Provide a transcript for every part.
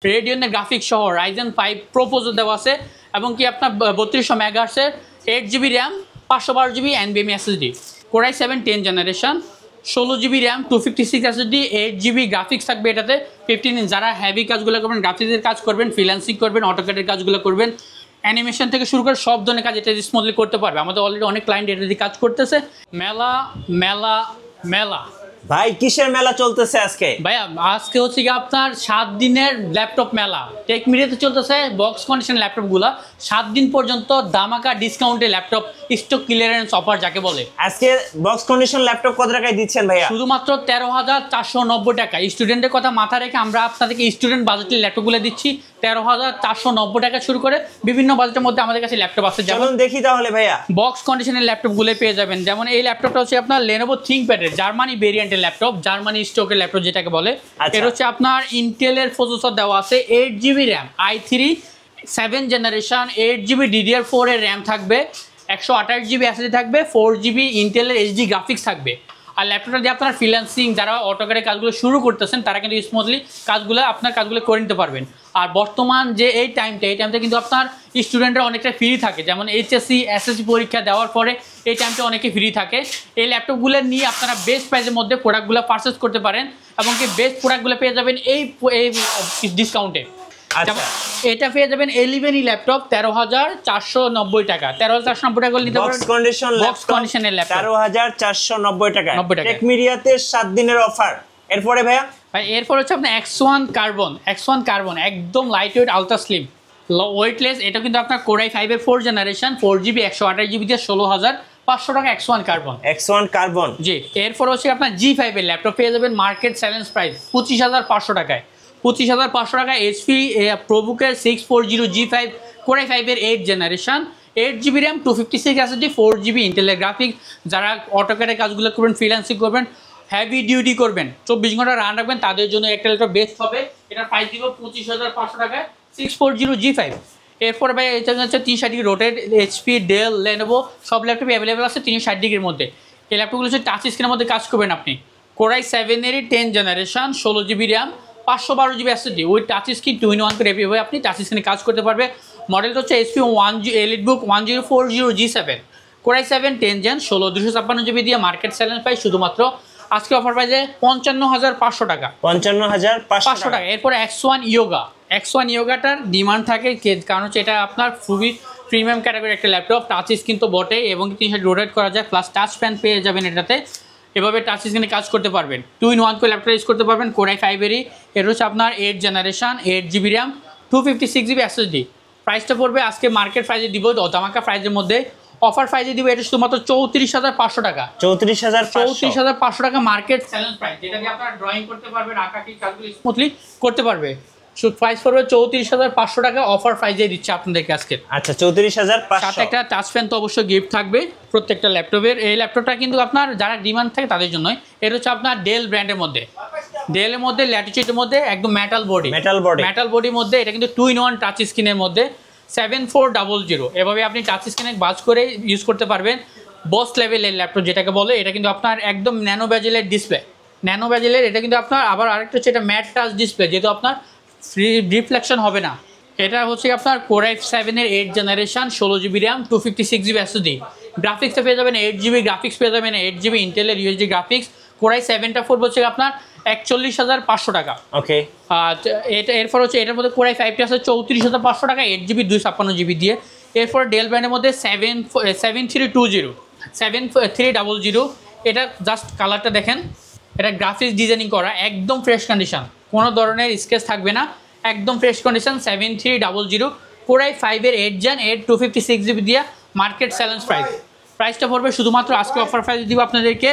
রেডিয়নের graphics সহ Ryzen 5 proposal দেওয়া আছে এবং কি আপনার 3200 মেগাহার্টজের 8GB RAM 512GB NVMe SSD Core i7 10th generation 16GB RAM 256 SSD 8GB graphics থাকবে এটাতে 15 ইঞ্চ যারা হেভি কাজগুলো করবেন গ্রাফিক্সের কাজ করবেন ফ্রিল্যান্সিং করবেন অটোক্যাডের কাজগুলো করবেন অ্যানিমেশন থেকে শুরু করে সব ধরনের কাজ এটা স্মুথলি করতে পারবে আমাদের অলরেডি অনেক ক্লায়েন্ট এটা দিয়ে কাজ করতেছে মেলা মেলা মেলা ভাই কিসের মেলা চলতেছে আজকে? ভাইয়া আজকে হচ্ছে কি আপনার 7 দিনের ল্যাপটপ মেলা টেক মিডিয়াতে চলতেছে বক্স কন্ডিশন ল্যাপটপগুলো 7 দিন পর্যন্ত দামাকা ডিসকাউন্টে ল্যাপটপ স্টক ক্লিয়ারেন্স অফার যাকে বলে। আজকে বক্স কন্ডিশন ল্যাপটপ কত টাকায় দিচ্ছেন ভাইয়া? শুধুমাত্র 13,490 টাকা। স্টুডেন্টের কথা মাথায় রেখে আমরা আপনাদেরকে স্টুডেন্ট বাজেটের ল্যাপটপগুলো দিচ্ছি 13,490 টাকা শুরু করে বিভিন্ন বাজেটের মধ্যে আমাদের কাছে ল্যাপটপ আছে। যেমন দেখি তাহলে ভাইয়া বক্স কন্ডিশনের ল্যাপটপগুলো পেয়ে যাবেন। যেমন এই ল্যাপটপটা হচ্ছে আপনার Lenovo ThinkPad-এর জার্মানি ভেরিয়েন্টের ল্যাপটপ, জার্মানি স্টকের ল্যাপটপ যেটাকে বলে। এর হচ্ছে আপনার ইন্টেলের প্রসেসর দেওয়া আছে 8GB RAM i3 7th generation 8GB DDR4 এর র্যাম থাকবে 128GB SSD থাকবে 4GB ইন্টেলের HD গ্রাফিক্স থাকবে। আর ল্যাপটপটা দিয়ে আপনার ফ্রিল্যান্সিং যারা অটোক্যাডের কাজগুলো শুরু করতেছেন তারা কিন্তু স্মুথলি আপনার কাজগুলো করে নিতে পারবেন। আর বর্তমান যে এই টাইমটা কিন্তু আপনার স্টুডেন্টরা অনেকটা ফ্রি থাকে, যেমন এইচএসসি এসএসসি পরীক্ষা দেওয়ার পরে এই টাইমটা অনেকে ফ্রি থাকে। এই ল্যাপটপগুলো নিয়ে আপনারা বেস্ট প্রাইসের মধ্যে প্রোডাক্টগুলো পারচেস করতে পারেন এবং কি বেস্ট প্রোডাক্টগুলো পেয়ে যাবেন এই ডিসকাউন্টে। এটা পেয়ে যাবেন 11 ল্যাপটপ 13,490 টাকা। 13,490 টাকা নিতে পারেন বক্স কন্ডিশনের ল্যাপটপ 13,490 টাকা টেক মিডিয়াতে 7 দিনের অফার। এরপরে ভাইয়া এরপর হচ্ছে আপনার X1 কার্বন একদম light weight ultra slim weightless. এটা কিন্তু আপনার Core i5 এর 4th জেনারেশন 4GB 128GB দিয়ে 16,500 টাকা X1 কার্বন জি। এরপর হচ্ছে আপনার G5 এর ল্যাপটপ পেয়ে যাবেন মার্কেট চ্যালেঞ্জ প্রাইস 25,500 টাকায়। 25,500 টাকা HP প্রোবুকের 640 G5 Core i5 এর 8th generation 8GB RAM 256 SSD 4GB ইন্টেলের গ্রাফিক্স। যারা অটোক্যাডের কাজগুলো করবেন ফ্রিল্যান্সিং করবেন হেভি ডিউটি করবেন 24 ঘন্টা রান রাখবেন তাদের জন্য একটা ল্যাপটপ বেস্ট হবে। এটা প্রাইস দিব 25,500 টাকায় 640 G5। এরপর ভাই এটা হচ্ছে 360 degree rotate HP Dell Lenovo সব ল্যাপটপই অ্যাভেলেবেল আছে 360 ডিগ্রির মধ্যে। এই ল্যাপটপগুলো হচ্ছে টাচ স্ক্রিনের মধ্যে কাজ করবেন আপনি। Core i7 এর 10th generation 16GB RAM 512GB SSD with touch screen 2-in-1 করে এভাবে আপনি টাচ স্ক্রিনে কাজ করতে পারবে। মডেলটা হচ্ছে HP EliteBook 1040 G7 Core i7 10th gen 16,256GB দিয়ে মার্কেট চ্যালেঞ্জ প্রাইস শুধুমাত্র আজকে অফার প্রাইসে 55,500 টাকা 55,500 টাকা। এরপরে X1 ইয়োগাটার ডিমান্ড থাকে কারণ হচ্ছে এটা আপনার খুবই প্রিমিয়াম ক্যাটাগরি একটা ল্যাপটপ টাচ স্ক্রিন তো বটে এবং 360 রোটেট করা যায় প্লাস টাচ প্যান পেয়ে যাবেন এটাতে। এভাবে টাচ স্ক্রিনে কাজ করতে পারবেন 2-in-1 করে ল্যাপটপ ইউজ করতে পারবেন Core i5 এরই। এর হচ্ছে আপনার 8th generation 8GB RAM 256GB SSD। প্রাইসটা পড়বে আজকে মার্কেট প্রাইসে দিব দামাকা প্রাইসের মধ্যে অফার প্রাইসে দিব এটা শুধুমাত্র 34,500 টাকা 34,500 টাকা মার্কেট চ্যালেঞ্জ প্রাইস যেটা দিয়ে আপনারা ড্রয়িং করতে পারবেন আঁকাকি কাজগুলো স্মুথলি করতে পারবে। প্রাইস পড়বে 34,500 টাকা অফার প্রাইসে দিচ্ছে আপনাদেরকে আজকে। আচ্ছা 34,500 সাথে একটা টাচ প্যান তো অবশ্যই গিফট থাকবে প্রত্যেকটা ল্যাপটপের। এই ল্যাপটপটা কিন্তু আপনার যারা ডিমান্ড থাকে তাদের জন্যই। এর হচ্ছে আপনার ডেল ব্র্যান্ডের মধ্যে ডেলের মধ্যে ল্যাটিটিউডের মধ্যে একদম মেটাল বডির মধ্যে এটা কিন্তু 2-in-1 টাচ স্ক্রিনের মধ্যে 7400 এভাবে আপনি টাচ স্ক্রিনে বাজ করে ইউজ করতে পারবেন। বস লেভেলের ল্যাপটপ যেটাকে বলে এটা কিন্তু আপনার একদম ন্যানো ব্যাজেলের ডিসপ্লে এটা কিন্তু আপনার আবার আরেকটা হচ্ছে এটা ম্যাট টাচ ডিসপ্লে যেহেতু আপনার রিফ্লেকশন হবে না। এটা হচ্ছে আপনার Core i7 এর 8th generation 16GB RAM 256GB SSD গ্রাফিক্সটা পেয়ে যাবেন 8GB গ্রাফিক্স পেয়ে যাবেন 8GB ইন্টেলের USD গ্রাফিক্স। Core i7টা পড়বে হচ্ছে আপনার 41,500 টাকা ওকে। এটা এরপর হচ্ছে এটার মধ্যে Core i5টা আছে 34,500 টাকা 8GB 256GB দিয়ে। এরপর ডেল ব্র্যান্ডের মধ্যে 7300 এটা জাস্ট কালারটা দেখেন এটা গ্রাফিক্স ডিজাইনিং করা একদম ফ্রেশ কন্ডিশন কোনো ধরনের স্কেচ থাকবে না একদম ফ্রেশ কন্ডিশন 7300 Core i5 এর 8th gen 256GB দিয়ে মার্কেট চ্যালেঞ্জ প্রাইসটা পড়বে শুধুমাত্র আজকে অফার প্রাইস দিব আপনাদেরকে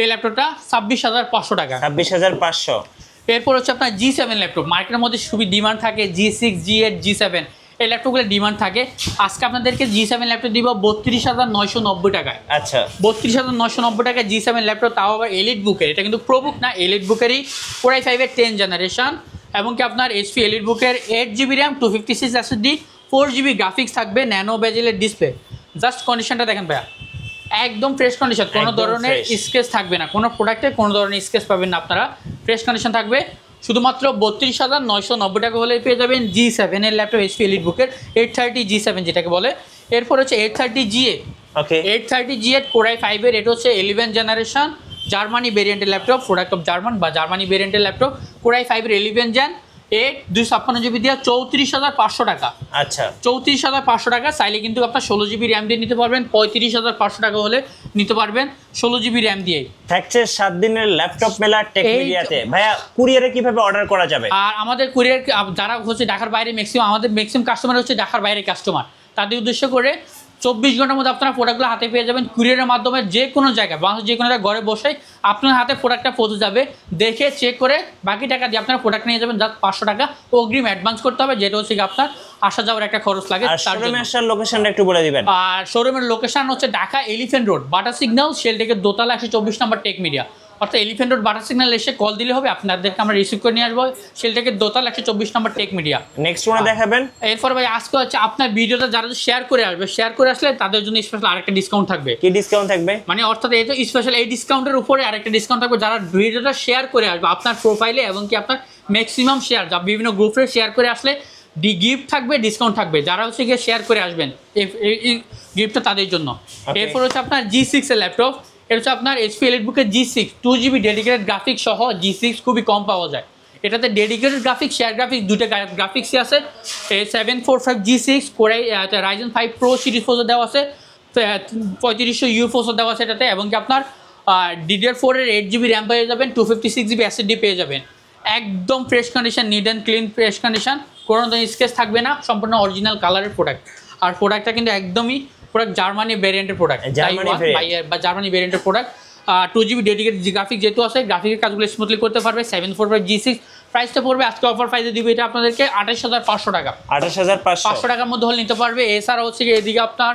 এই ল্যাপটপটা 26,500 টাকা 26,500। এরপর হচ্ছে আপনার G7 ল্যাপটপ মার্কেটের মধ্যে খুবই ডিমান্ড থাকে G6 G8 G7 এই ল্যাপটপগুলো ডিমান্ড থাকে। আজকে আপনাদেরকে G7 ল্যাপটপ দিব 32,990 টাকায়। আচ্ছা 32,990 টাকায় G7 ল্যাপটপ তাও আবার EliteBook-এর এটা কিন্তু প্রোবুক না EliteBook-এরই Core i5 এর 10th জেনারেশন এবং কি আপনার HP EliteBook-এর 8GB RAM 256 SSD 4GB graphics থাকবে ন্যানো বেজেলের ডিসপ্লে। জাস্ট কন্ডিশনটা দেখেন ভাইয়া একদম ফ্রেশ কন্ডিশন কোনো ধরনের স্কেচ থাকবে না কোনো প্রোডাক্টে কোনো ধরনের স্কেচ পাবেন না আপনারা ফ্রেশ কন্ডিশন থাকবে। শুধুমাত্র 32,990 টাকা হলে পেয়ে যাবেন G7 এর ল্যাপটপ HP EliteBook-এর 830 G7 যেটাকে বলে। এরপর হচ্ছে 830 G8। ওকে, 830 G8 Core i5 এর, এটা হচ্ছে 11 জেনারেশন জার্মানি ভেরিয়েন্টের ল্যাপটপ, প্রোডাক্ট অফ জার্মান বা জার্মানি ভেরিয়েন্টের ল্যাপটপ। Core i5 এর 11 জেন 8 256 জিবি দিয়ে 34,500 টাকা। আচ্ছা, 34,500 টাকা। চাইলে কিন্তু আপনার 16 জিবি র্যাম দিয়ে নিতে পারবেন। 35,500 টাকা হলে নিতে পারবেন 16 জিবি র্যাম দিয়ে। থাকছে 7 দিনের ল্যাপটপ মেলা টেকমিডিয়াতে। ভাইয়া কুরিয়ারে কিভাবে অর্ডার করা যাবে? আর আমাদের কুরিয়ার যারা হচ্ছে ঢাকার বাইরে আমাদের ম্যাক্সিমাম কাস্টমার হচ্ছে ঢাকার বাইরে কাস্টমার, তাদের উদ্দেশ্য করে 24 ঘন্টার মধ্যে আপনারা প্রোডাক্টগুলো হাতে পেয়ে যাবেন কুরিয়ারের মাধ্যমে। যে কোনো জায়গায় বাংলাদেশ যে কোনো জায়গায় ঘরে বসে আপনার হাতে প্রোডাক্টটা পৌঁছে যাবে। দেখে চেক করে বাকি টাকা দিয়ে আপনারা প্রোডাক্ট নিয়ে যাবেন। জাস্ট 500 টাকা অগ্রিম অ্যাডভান্স করতে হবে, যেটা হচ্ছে আপনার আসা যাওয়ার একটা খরচ লাগে। শোরুমের লোকেশনটা একটু বলে দিবেন। আর শোরুমের লোকেশন হচ্ছে Dhaka elephant road Bata signal, শেলটেকের দোতলা 124 নম্বর টেক মিডিয়া। অর্থাৎ এলিফ্যান্ট রোড বাটা সিগন্যাল এসে কল দিলে হবে, আপনাদেরকে আমরা রিসিভ করে নিয়ে আসবো শেলটেকের দোতলা 124 নম্বর টেক মিডিয়া। নেক্সট ওয়ান দেখাবেন। এরপর ভাই আজকে হচ্ছে আপনার ভিডিওটা যারা শেয়ার করে আসবে, শেয়ার করে আসলে তাদের জন্য স্পেশাল আরেকটা ডিসকাউন্ট থাকবে। কি ডিসকাউন্ট থাকবে? মানে অর্থাৎ এই তো স্পেশাল এই ডিসকাউন্টের উপরে আরেকটা ডিসকাউন্ট থাকবে যারা ভিডিওটা শেয়ার করে আসবে আপনার প্রোফাইলে, এবং কি আপনার ম্যাক্সিমাম শেয়ার যা বিভিন্ন গ্রুপে শেয়ার করে আসলে গিফট থাকবে, ডিসকাউন্ট থাকবে। যারা হচ্ছে গিয়ে শেয়ার করে আসবেন এই গিফটটা তাদের জন্য। এরপর হচ্ছে আপনার G6 এর ল্যাপটপ। এটা হচ্ছে আপনার HP EliteBook-এর G6 2GB dedicated graphics সহ G6 খুবই কম পাওয়া যায়। এটাতে ডেডিকেটেড গ্রাফিক্স, শেয়ার গ্রাফিক্স দুটো গ্রাফিক্সই আছে। 745 G6 Core Ryzen 5 Pro series processor দেওয়া আছে, 3500U প্রসেসর দেওয়া আছে এটাতে, এবং কি আপনার DDR4 এর 8GB র্যাম পেয়ে যাবেন, 256GB SSD পেয়ে যাবেন। একদম fresh condition, neat and clean fresh condition, কোনো স্কেচ থাকবে না, সম্পূর্ণ অরিজিনাল কালারের প্রোডাক্ট। আর প্রোডাক্টটা কিন্তু একদমই প্রোডাক্ট জার্মানি ভেরিয়েন্টের প্রোডাক্ট বা জার্মানি ভেরিয়েন্টের প্রোডাক্ট। 2GB ডেডিকেটেড গ্রাফিক যেহেতু আছে, গ্রাফিকের কাজগুলো স্মুথলি করতে পারবে। 745 G6 প্রাইসটা পড়বে আজকে অফার প্রাইসে দিবে এটা আপনাদেরকে 28,500 টাকা। 28,500 টাকার মধ্যে হলে নিতে পারবে। এছাড়া হচ্ছে এদিকে আপনার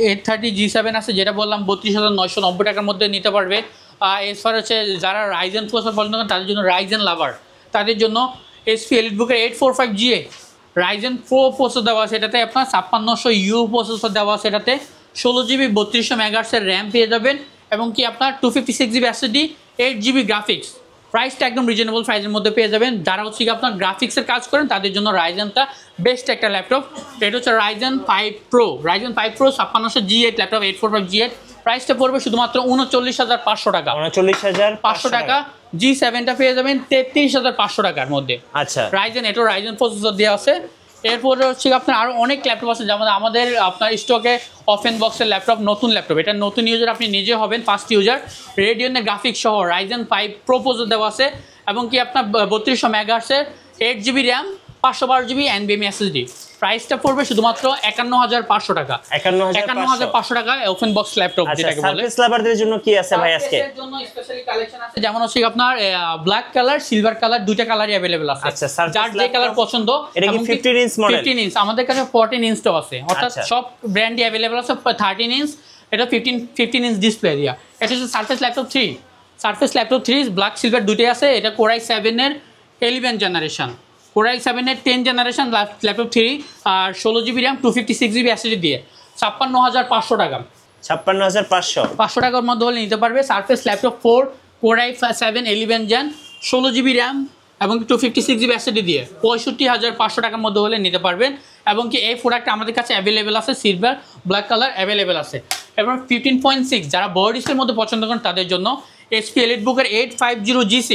830 G7 আছে, যেটা বললাম 32,990 টাকার মধ্যে নিতে পারবে। এছাড়া হচ্ছে যারা রাইজেন প্রসেসর পছন্দ করেন তাদের জন্য, রাইজেন লাভার তাদের জন্য HP EliteBook-এর 845 GA Ryzen pro processor দেওয়া আছে। এটাতে আপনার 5600U প্রসেসর দেওয়া আছে। এটাতে 16GB 3200 মেগাহার্টজের র্যাম পেয়ে যাবেন, এবং কি আপনার 256GB SSD 8GB গ্রাফিক্স। প্রাইসটা একদম রিজনেবল প্রাইসের মধ্যে পেয়ে যাবেন। যারা হচ্ছে কি আপনার গ্রাফিক্সের কাজ করেন তাদের জন্য রাইজেনটা বেস্ট একটা ল্যাপটপ। এটা হচ্ছে Ryzen 5 Pro 5600 G8 laptop 845 G8। প্রাইসটা পড়বে শুধুমাত্র 39,500 টাকা। 39,500 টাকা। G7টা পেয়ে যাবেন 33,500 টাকার মধ্যে। আচ্ছা, রাইজেন প্রসেসর দেওয়া আছে। এরপরে হচ্ছে আপনার আরও অনেক ল্যাপটপ আছে, যেমন আমাদের আপনার স্টকে ওপেন বক্সের ল্যাপটপ, নতুন ল্যাপটপ, এটা নতুন ইউজার আপনি নিজে হবেন, ফার্স্ট ইউজার। রেডিয়নের গ্রাফিক্স সহ Ryzen 5 Pro প্রসেসর দেওয়া আছে, এবং কি আপনার 3200 মেগাহার্টজের 8GB RAM 512GB NVMe SSD। প্রাইসটা পড়বে শুধুমাত্র 51,500 টাকা। 51,500 টাকা ওপেন বক্স ল্যাপটপ যেটাকে বলে। সারফেস লাভারদের জন্য কি আছে ভাই আজকে? এর জন্য স্পেশালি কালেকশন আছে, যেমন হচ্ছে আপনার ব্ল্যাক কালার, সিলভার কালার, দুইটা কালারই अवेलेबल আছে। আচ্ছা, যার যে কালার পছন্দ। এটা কি 15 ইঞ্চ মডেল? 15 ইঞ্চ আমাদের কাছে 14 ইঞ্চটাও আছে, অর্থাৎ সব ব্র্যান্ডই अवेलेबल আছে। 13 ইঞ্চ এটা 15 ইঞ্চ ডিসপ্লে দিয়া। এটা হচ্ছে surface laptop 3, surface laptop 3 black silver দুটোই আছে। এটা Core i7 এর 11 জেনারেশন, Core i7 এর 10 জেনারেশন ল্যাপটপ 3, আর 16GB র্যাম 256GB SSD দিয়ে 56,500 টাকা। 56,500 টাকার মধ্যে হলে নিতে পারবে। Surface laptop 4 Core i7 11 gen 16GB RAM এবং 256GB SSD দিয়ে 65,500 টাকার মধ্যে হলে নিতে পারবেন। এবং কি এই প্রোডাক্ট আমাদের কাছে অ্যাভেলেবেল আছে, সিলভার ব্ল্যাক কালার অ্যাভেলেবেল আছে। এবার 15.6 যারা বড় ডিসপ্লের মধ্যে পছন্দ করেন তাদের জন্য HP EliteBook-এর 850 G6।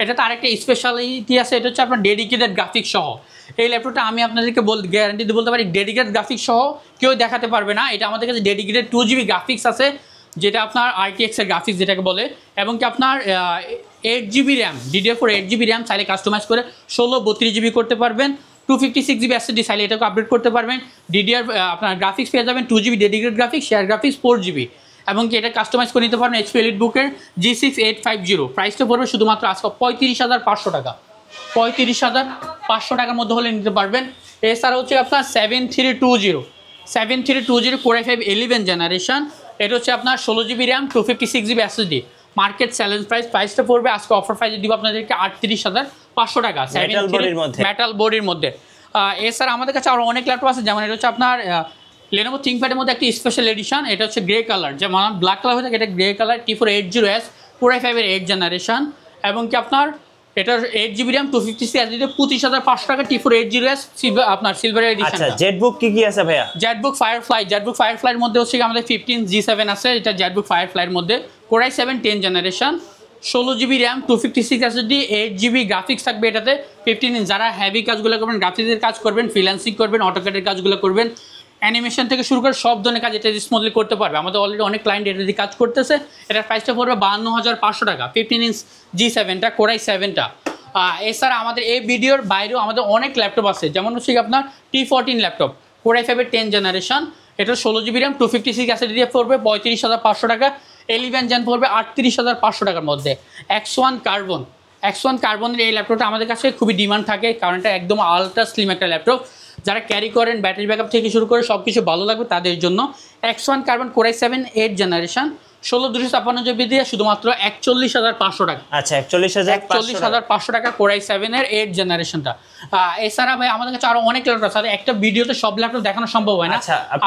এটাতে আরেকটা স্পেশালিটি আছে, এটা হচ্ছে আপনার ডেডিকেটেড গ্রাফিক্স সহ। এই ল্যাপটপটা আমি আপনাদেরকে গ্যারান্টি দিয়ে বলতে পারি ডেডিকেটেড গ্রাফিক্স সহ কেউ দেখাতে পারবে না। এটা আমাদের কাছে ডেডিকেটেড 2GB গ্রাফিক্স আছে, যেটা আপনার RTX এর গ্রাফিক্স যেটাকে বলে, এবং কি আপনার 8GB RAM, DDR4 8GB RAM চাইলে কাস্টমাইজ করে 16-32GB করতে পারবেন। 256GB SSD চাইলে এটাকে আপডেট করতে পারবেন। আপনার গ্রাফিক্স পেয়ে যাবেন 2GB dedicated graphics, share graphics 4GB, এবং কি এটা কাস্টমাইজ করে নিতে পারবেন HP EliteBook-এর G6 850। প্রাইসটা পড়বে শুধুমাত্র আজকে 35,500 টাকা। 35,500 টাকার মধ্যে হলে নিতে পারবেন। এছাড়া হচ্ছে আপনার 7320 Core i5 11 জেনারেশন। এটা হচ্ছে আপনার 16GB RAM 256GB SSD। Market challenge প্রাইসটা পড়বে আজকে অফার প্রাইসে দিব আপনাদেরকে 38,500 টাকা মেটাল বডির মধ্যে। এছাড়া আমাদের কাছে আরও অনেক ল্যাপটপ আছে, যেমন এটা হচ্ছে আপনার Lenovo ThinkPad-এর মধ্যে একটি স্পেশাল এডিশন, এটা হচ্ছে গ্রে কালার, যেমন ব্ল্যাক কালার হয়ে থাকে, এটা grey colour T480S Core i5 এর 8 জেনারেশন, এবং কি আপনার এটা 8GB RAM 256 SSD 25500 টাকা T4 80S আপনার সিলভার এডিশন। আচ্ছা জেটবুক কি আছে ভাইয়া? জেটবুক ফায়ারফ্লাইয়ের মধ্যে হচ্ছে আমাদের 15G7 আছে, এটা জেটবুক ফায়ারফ্লাইয়ের মধ্যে Core i7 10 generation, 16GB RAM 256 SSD 8GB graphics থাকবে এটাতে। 15 ইঞ্চ যারা হেভি কাজগুলো করবেন, গ্রাফিক্সের কাজ করবেন, ফ্রিল্যান্সিং করবেন, অটোক্যাডের কাজগুলো করবেন, অ্যানিমেশন থেকে শুরু করে সব ধরনের কাজ এটা স্মুথলি করতে পারবে। আমাদের অলরেডি অনেক ক্লায়েন্ট এটা দিয়ে কাজ করতেছে। এটার প্রাইসটা পড়বে 52500 টাকা 15 ইঞ্চ G7টা Core i7টা। এছাড়া আমাদের এই ভিডিওর বাইরেও আমাদের অনেক ল্যাপটপ আছে, যেমন হচ্ছে আপনার T14 laptop Core i5 10 generation, এটা 16GB RAM 256 SSD দিয়ে পড়বে 35500 টাকা। 11 জেন পড়বে 38500 টাকার মধ্যে। X1 কার্বনের এই ল্যাপটপটা আমাদের কাছে খুবই ডিমান্ড থাকে, কারণ এটা একদম আলট্রা স্লিম একটা ল্যাপটপ। যারা ক্যারি করেন, ব্যাটারি ব্যাকআপ থেকে শুরু করে সব কিছু ভালো লাগবে তাদের জন্য। X1 carbon Core i7 8 generation 16/256GB দিয়ে শুধুমাত্র 41500 টাকা। আচ্ছা 41500 টাকা Core i7 এর 8 জেনারেশনটা। এছাড়া ভাই আমাদের কাছে আরো অনেক ল্যাপটপ আছে, একটা ভিডিওতে সব ল্যাপটপ দেখানো সম্ভব হয় না।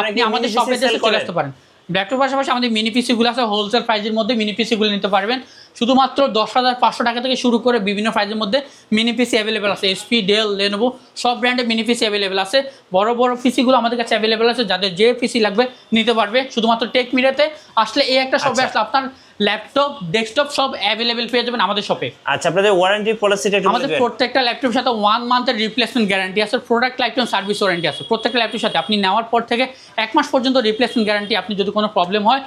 আপনি আমাদের শপে এসে চলে আসতে পারেন। ল্যাপটপ পাশাপাশি আমাদের মিনি পিসিগুলো আছে, হোলসেল প্রাইসের মধ্যে মিনি পিসিগুলো নিতে পারবেন। শুধুমাত্র 10,500 টাকা থেকে শুরু করে বিভিন্ন প্রাইসের মধ্যে মিনি পিসি অ্যাভেলেবেল আছে। HP, ডেল, লেনোভো সব ব্র্যান্ডের মিনি পিসি অ্যাভেলেবেল আছে। বড় বড় পিসিগুলো আমাদের কাছে অ্যাভেলেবেল আছে, যাদের যে পিসি লাগবে নিতে পারবে। শুধুমাত্র টেক মিডিয়াতে আসলে এই একটা শপে আসলে আপনার ল্যাপটপ, ডেস্কটপ সব অ্যাভেলেবেল পেয়ে যাবেন আমাদের শপে। আচ্ছা আপনাদের ওয়ারেন্টি পলিসিটা একটু আমাদের প্রত্যেকটা ল্যাপটপের সাথে 1 মান্থের রিপ্লেসমেন্ট গ্যারান্টি আছে, product life time service warranty আছে। প্রত্যেকটা ল্যাপটপের সাথে আপনি নেওয়ার পর থেকে 1 মাস পর্যন্ত রিপ্লেসমেন্ট গ্যারান্টি। আপনি যদি কোনো প্রবলেম হয়,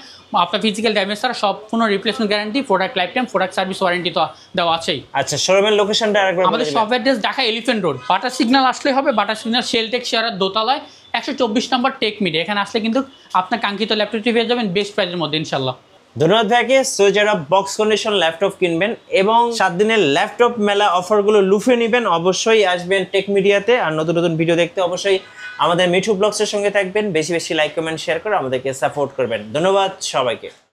আপনার ফিজিক্যাল ড্যামেজ ছাড়া সম্পূর্ণ replacement guarantee, product life time, product service warranty তো দেওয়া আছেই। আচ্ছা শোরুমের লোকেশনটা আরেকবার আমাদের shop address Dhaka elephant road, butter signal আসলেই হবে। বাটার সিগন্যাল শেলটেক শেয়ারের দোতলায় 124 নম্বর টেক মিডিয়া। এখানে আসলে কিন্তু আপনার কাঙ্ক্ষিত ল্যাপটপটি পেয়ে যাবেন বেস্ট প্রাইসের মধ্যে ইনশাল্লাহ। ধন্যবাদ ভাইকে। সো যারা বক্স কন্ডিশন ল্যাপটপ কিনবেন এবং 7 দিনের ল্যাপটপ মেলা অফারগুলো লুফে নেবেন, অবশ্যই আসবেন টেক মিডিয়াতে। আর নতুন নতুন ভিডিও দেখতে অবশ্যই আমাদের মিঠু ব্লগসের সঙ্গে থাকবেন। বেশি বেশি লাইক, কমেন্ট, শেয়ার করে আমাদেরকে সাপোর্ট করবেন। ধন্যবাদ সবাইকে।